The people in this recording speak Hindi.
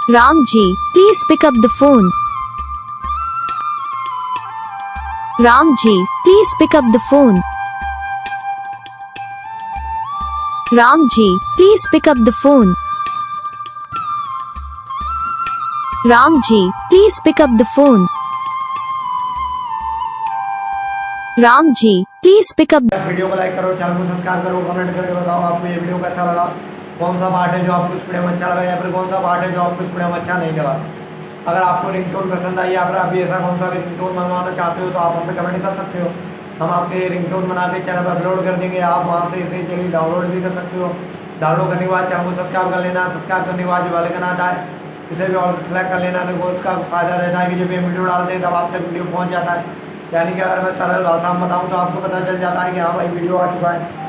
Ramji, please pick up the phone. Ramji, please pick up the phone. Ramji, please pick up the phone. Ramji, please pick up the phone. Ramji, please pick up. Video को लाइक करो, चैनल को सब्सक्राइब करो, कमेंट करके बताओ आपको ये वीडियो कैसा लगा, कौन सा पार्ट है जो आपको इस वीडियो में अच्छा लगा या फिर कौन सा पार्ट है जो आपको इस वीडियो में अच्छा नहीं लगा। अगर आपको रिंगटोन पसंद आई या फिर आप भी ऐसा कौन सा भी रिंगटोन मंगवाना चाहते हो तो आप हमसे कमेंट कर सकते हो। हम आपके रिंगटोन बना के चैनल पर अपलोड कर देंगे, आप वहाँ से इसे चलिए डाउनलोड भी कर सकते हो। डाउनलोड करने के बाद चैनल को सब्सक्राइब कर लेना, सब्सक्राइब करने के बाद जो वाले का नाम आता है इसे भी ऑल सेलेक्ट कर लेना। तो उसका फ़ायदा रहता है कि जब ये वीडियो डालते हैं तब आप तक वीडियो पहुँच जाता है। यानी कि अगर मैं सरल भाषा में बताऊँ तो आपको पता चल जाता है कि हाँ भाई वीडियो आ चुका है।